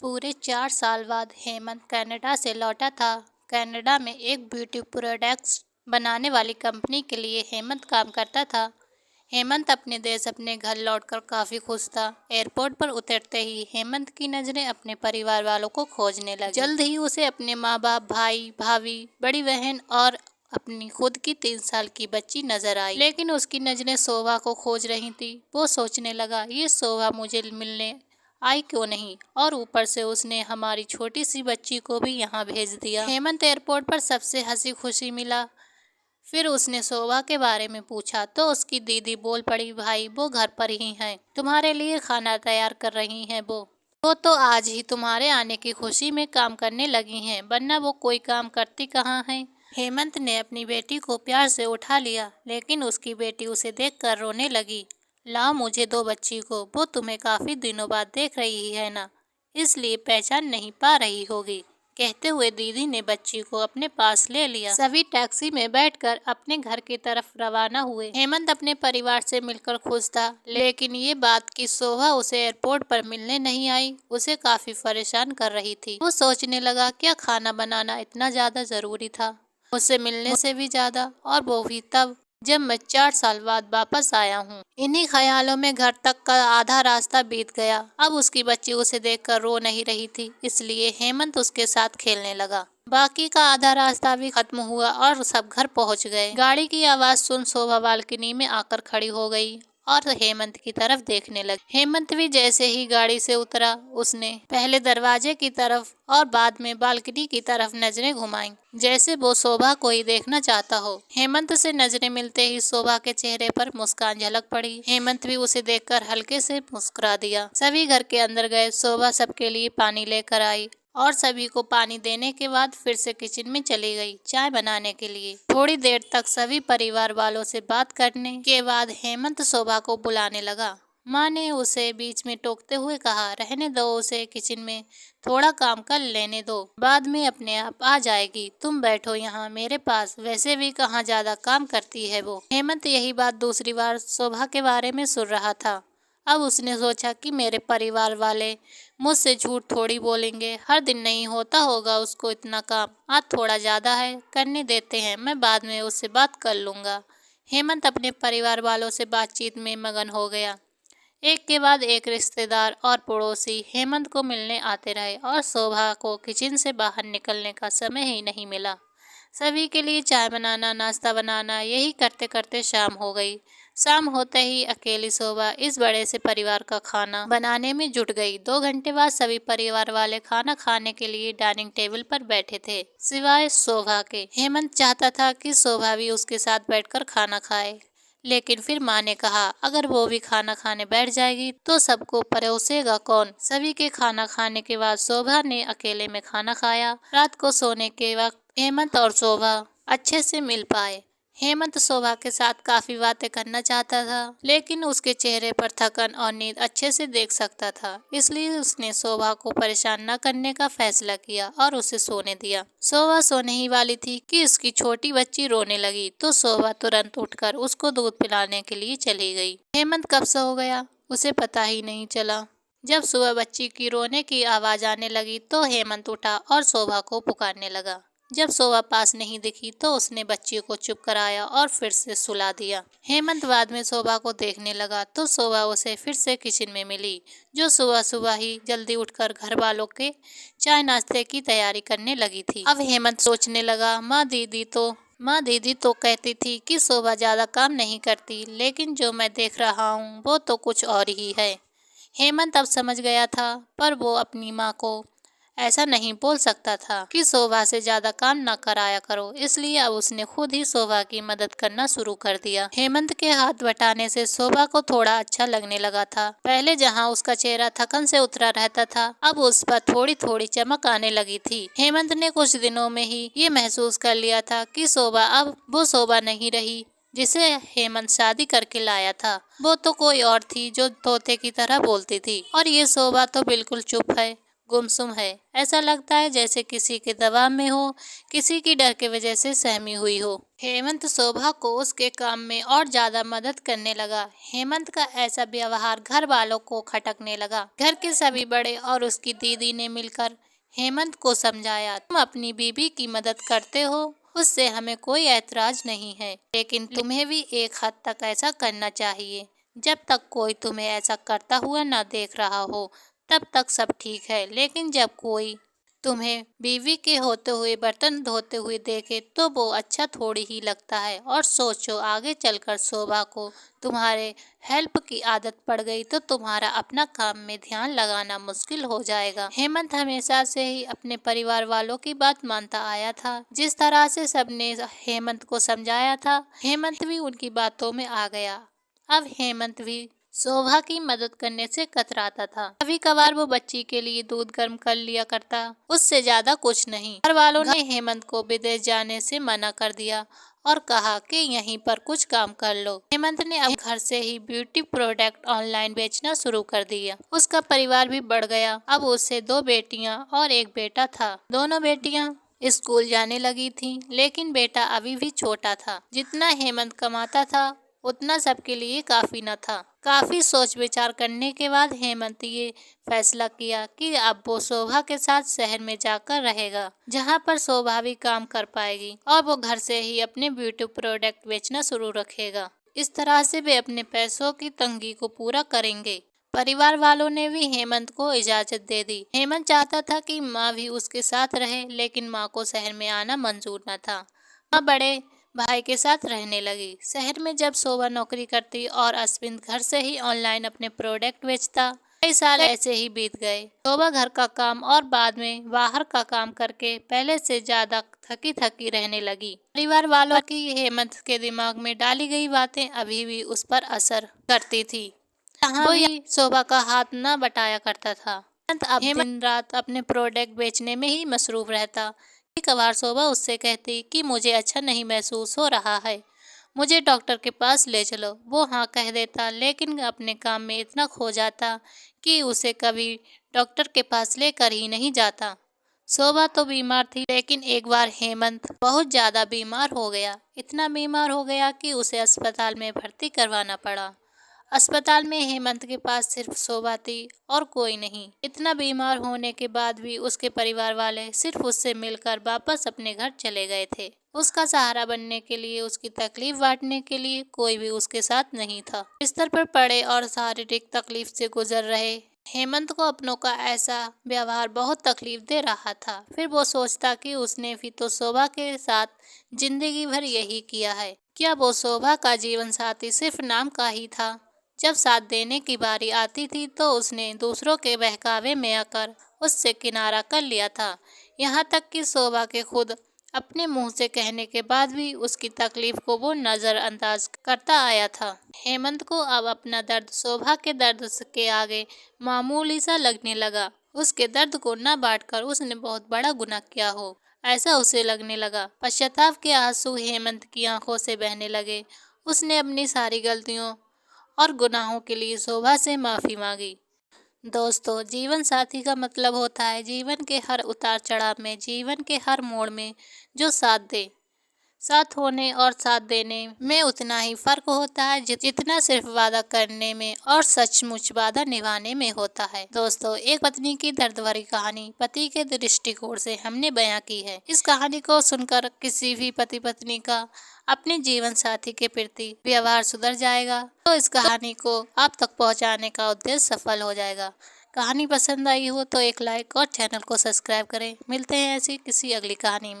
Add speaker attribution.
Speaker 1: पूरे 4 साल बाद हेमंत कनाडा से लौटा था। कनाडा में एक ब्यूटी प्रोडक्ट्स बनाने वाली कंपनी के लिए हेमंत काम करता था। हेमंत अपने देश अपने घर लौटकर काफ़ी खुश था। एयरपोर्ट पर उतरते ही हेमंत की नज़रें अपने परिवार वालों को खोजने लगी। जल्द ही उसे अपने माँ बाप, भाई भाभी, बड़ी बहन और अपनी खुद की 3 साल की बच्ची नजर आई। लेकिन उसकी नज़रें शोभा को खोज रही थी। वो सोचने लगा, ये शोभा मुझे मिलने आई क्यों नहीं, और ऊपर से उसने हमारी छोटी सी बच्ची को भी यहाँ भेज दिया। हेमंत एयरपोर्ट पर सबसे हंसी खुशी मिला। फिर उसने शोभा के बारे में पूछा तो उसकी दीदी बोल पड़ी, भाई वो घर पर ही हैं, तुम्हारे लिए खाना तैयार कर रही हैं। वो तो आज ही तुम्हारे आने की खुशी में काम करने लगी हैं, वरना वो कोई काम करती कहाँ हैं। हेमंत ने अपनी बेटी को प्यार से उठा लिया, लेकिन उसकी बेटी उसे देखकर रोने लगी। लाओ मुझे दो बच्ची को, वो तुम्हें काफी दिनों बाद देख रही है ना, इसलिए पहचान नहीं पा रही होगी। कहते हुए दीदी ने बच्ची को अपने पास ले लिया। सभी टैक्सी में बैठकर अपने घर की तरफ रवाना हुए। हेमंत अपने परिवार से मिलकर खुश था, लेकिन ये बात कि शोभा उसे एयरपोर्ट पर मिलने नहीं आई उसे काफी परेशान कर रही थी। वो सोचने लगा, क्या खाना बनाना इतना ज्यादा जरूरी था, मुझसे मिलने से भी ज्यादा, और वो भी तब जब मैं 4 साल बाद वापस आया हूँ। इन्हीं ख्यालों में घर तक का आधा रास्ता बीत गया। अब उसकी बच्ची उसे देखकर रो नहीं रही थी, इसलिए हेमंत उसके साथ खेलने लगा। बाकी का आधा रास्ता भी खत्म हुआ और सब घर पहुंच गए। गाड़ी की आवाज सुन शोभा बालकनी में आकर खड़ी हो गई और हेमंत की तरफ देखने लगी। हेमंत भी जैसे ही गाड़ी से उतरा, उसने पहले दरवाजे की तरफ और बाद में बालकनी की तरफ नजरें घुमाईं, जैसे वो शोभा को ही देखना चाहता हो। हेमंत से नजरें मिलते ही शोभा के चेहरे पर मुस्कान झलक पड़ी। हेमंत भी उसे देखकर हल्के से मुस्कुरा दिया। सभी घर के अंदर गए। शोभा सबके लिए पानी लेकर आई और सभी को पानी देने के बाद फिर से किचन में चली गई चाय बनाने के लिए। थोड़ी देर तक सभी परिवार वालों से बात करने के बाद हेमंत शोभा को बुलाने लगा। माँ ने उसे बीच में टोकते हुए कहा, रहने दो उसे, किचन में थोड़ा काम कर लेने दो, बाद में अपने आप आ जाएगी। तुम बैठो यहाँ मेरे पास, वैसे भी कहाँ ज्यादा काम करती है वो। हेमंत यही बात दूसरी बार शोभा के बारे में सुन रहा था। अब उसने सोचा कि मेरे परिवार वाले मुझसे झूठ थोड़ी बोलेंगे, हर दिन नहीं होता होगा उसको इतना काम, आज थोड़ा ज़्यादा है, करने देते हैं, मैं बाद में उससे बात कर लूँगा। हेमंत अपने परिवार वालों से बातचीत में मगन हो गया। एक के बाद एक रिश्तेदार और पड़ोसी हेमंत को मिलने आते रहे और शोभा को किचन से बाहर निकलने का समय ही नहीं मिला। सभी के लिए चाय बनाना, नाश्ता बनाना, यही करते करते शाम हो गई। शाम होते ही अकेली शोभा इस बड़े से परिवार का खाना बनाने में जुट गई। 2 घंटे बाद सभी परिवार वाले खाना खाने के लिए डाइनिंग टेबल पर बैठे थे, सिवाय शोभा के। हेमंत चाहता था कि शोभा भी उसके साथ बैठकर खाना खाए, लेकिन फिर माँ ने कहा, अगर वो भी खाना खाने बैठ जाएगी तो सबको परोसेगा कौन। सभी के खाना खाने के बाद शोभा ने अकेले में खाना खाया। रात को सोने के वक्त हेमंत और शोभा अच्छे से मिल पाए। हेमंत शोभा के साथ काफी बातें करना चाहता था, लेकिन उसके चेहरे पर थकन और नींद अच्छे से देख सकता था, इसलिए उसने शोभा को परेशान न करने का फैसला किया और उसे सोने दिया। शोभा सोने ही वाली थी कि उसकी छोटी बच्ची रोने लगी, तो शोभा तुरंत उठकर उसको दूध पिलाने के लिए चली गई। हेमंत कब सो गया उसे पता ही नहीं चला। जब सुबह बच्ची की रोने की आवाज आने लगी तो हेमंत उठा और शोभा को पुकारने लगा। जब शोभा पास नहीं दिखी तो उसने बच्ची को चुप कराया और फिर से सुला दिया। हेमंत बाद में शोभा को देखने लगा तो शोभा उसे फिर से किचन में मिली, जो सुबह सुबह ही जल्दी उठकर घर वालों के चाय नाश्ते की तैयारी करने लगी थी। अब हेमंत सोचने लगा, माँ दीदी तो कहती थी कि शोभा ज्यादा काम नहीं करती, लेकिन जो मैं देख रहा हूँ वो तो कुछ और ही है। हेमंत अब समझ गया था, पर वो अपनी माँ को ऐसा नहीं बोल सकता था कि शोभा से ज्यादा काम न कराया करो, इसलिए अब उसने खुद ही शोभा की मदद करना शुरू कर दिया। हेमंत के हाथ बटाने से शोभा को थोड़ा अच्छा लगने लगा था। पहले जहां उसका चेहरा थकन से उतरा रहता था, अब उस पर थोड़ी थोड़ी चमक आने लगी थी। हेमंत ने कुछ दिनों में ही ये महसूस कर लिया था कि शोभा अब वो शोभा नहीं रही जिसे हेमंत शादी करके लाया था। वो तो कोई और थी जो तोते की तरह बोलती थी, और ये शोभा तो बिल्कुल चुप है, गुमसुम है। ऐसा लगता है जैसे किसी के दबाव में हो, किसी की डर की वजह से सहमी हुई हो। हेमंत शोभा को उसके काम में और ज्यादा मदद करने लगा। हेमंत का ऐसा व्यवहार घर वालों को खटकने लगा। घर के सभी बड़े और उसकी दीदी ने मिलकर हेमंत को समझाया, तुम अपनी बीवी की मदद करते हो, उससे हमें कोई ऐतराज नहीं है, लेकिन तुम्हें भी एक हद तक ऐसा करना चाहिए। जब तक कोई तुम्हें ऐसा करता हुआ न देख रहा हो तब तक सब ठीक है, लेकिन जब कोई तुम्हें बीवी के होते हुए बर्तन धोते हुए देखे तो वो अच्छा थोड़ी ही लगता है। और सोचो, आगे चलकर शोभा को तुम्हारे हेल्प की आदत पड़ गई तो तुम्हारा अपना काम में ध्यान लगाना मुश्किल हो जाएगा। हेमंत हमेशा से ही अपने परिवार वालों की बात मानता आया था। जिस तरह से सबने हेमंत को समझाया था, हेमंत भी उनकी बातों में आ गया। अब हेमंत भी शोभा की मदद करने से कतराता था। कभी कभार वो बच्ची के लिए दूध गर्म कर लिया करता, उससे ज्यादा कुछ नहीं। घर वालों ने हेमंत को विदेश जाने से मना कर दिया और कहा कि यहीं पर कुछ काम कर लो। हेमंत ने अब घर से ही ब्यूटी प्रोडक्ट ऑनलाइन बेचना शुरू कर दिया। उसका परिवार भी बढ़ गया। अब उसे 2 बेटियां और 1 बेटा था। दोनों बेटियां स्कूल जाने लगी थीं, लेकिन बेटा अभी भी छोटा था। जितना हेमंत कमाता था उतना सबके लिए काफी न था। काफी सोच विचार करने के बाद हेमंत ये फैसला किया कि अब वो शोभा के साथ शहर में जाकर रहेगा, जहाँ पर शोभा भी काम कर पाएगी और वो घर से ही अपने ब्यूटी प्रोडक्ट बेचना शुरू रखेगा। इस तरह से वे अपने पैसों की तंगी को पूरा करेंगे। परिवार वालों ने भी हेमंत को इजाजत दे दी। हेमंत चाहता था कि माँ भी उसके साथ रहे, लेकिन माँ को शहर में आना मंजूर न था। माँ बड़े भाई के साथ रहने लगी। शहर में जब शोभा नौकरी करती और अश्विन घर से ही ऑनलाइन अपने प्रोडक्ट बेचता। कई साल ऐसे ही बीत गए। शोभा घर का काम और बाद में बाहर का काम करके पहले से ज्यादा थकी थकी रहने लगी। परिवार वालों की हेमंत के दिमाग में डाली गई बातें अभी भी उस पर असर करती थी। यहाँ भी शोभा का हाथ न बटाया करता था। हेमंत अब दिन रात अपने प्रोडक्ट बेचने में ही मसरूफ रहता। कभार शोभा उससे कहती कि मुझे अच्छा नहीं महसूस हो रहा है, मुझे डॉक्टर के पास ले चलो। वो हाँ कह देता, लेकिन अपने काम में इतना खो जाता कि उसे कभी डॉक्टर के पास लेकर ही नहीं जाता। शोभा तो बीमार थी, लेकिन एक बार हेमंत बहुत ज्यादा बीमार हो गया। इतना बीमार हो गया कि उसे अस्पताल में भर्ती करवाना पड़ा। अस्पताल में हेमंत के पास सिर्फ शोभा थी और कोई नहीं। इतना बीमार होने के बाद भी उसके परिवार वाले सिर्फ उससे मिलकर वापस अपने घर चले गए थे। उसका सहारा बनने के लिए, उसकी तकलीफ बांटने के लिए कोई भी उसके साथ नहीं था। बिस्तर पर पड़े और शारीरिक तकलीफ से गुजर रहे हेमंत को अपनों का ऐसा व्यवहार बहुत तकलीफ दे रहा था। फिर वो सोचता कि उसने भी तो शोभा के साथ जिंदगी भर यही किया है। क्या वो शोभा का जीवन साथी सिर्फ नाम का ही था? जब साथ देने की बारी आती थी तो उसने दूसरों के बहकावे में आकर उससे किनारा कर लिया था। यहाँ तक कि शोभा के खुद अपने मुंह से कहने के बाद भी उसकी तकलीफ को वो नजरअंदाज करता आया था। हेमंत को अब अपना दर्द शोभा के दर्द के आगे मामूली सा लगने लगा। उसके दर्द को न बांटकर उसने बहुत बड़ा गुनाह किया हो, ऐसा उसे लगने लगा। पश्चाताप के आंसू हेमंत की आंखों से बहने लगे। उसने अपनी सारी गलतियों और गुनाहों के लिए शोभा से माफी मांगी। दोस्तों, जीवन साथी का मतलब होता है जीवन के हर उतार चढ़ाव में, जीवन के हर मोड़ में जो साथ दे। साथ होने और साथ देने में उतना ही फर्क होता है जितना सिर्फ वादा करने में और सचमुच वादा निभाने में होता है। दोस्तों, एक पत्नी की दर्द भरी कहानी पति के दृष्टिकोण से हमने बयां की है। इस कहानी को सुनकर किसी भी पति पत्नी का अपने जीवन साथी के प्रति व्यवहार सुधर जाएगा, तो इस कहानी को आप तक पहुंचाने का उद्देश्य सफल हो जाएगा। कहानी पसंद आई हो तो एक लाइक और चैनल को सब्सक्राइब करें। मिलते हैं ऐसी किसी अगली कहानी में।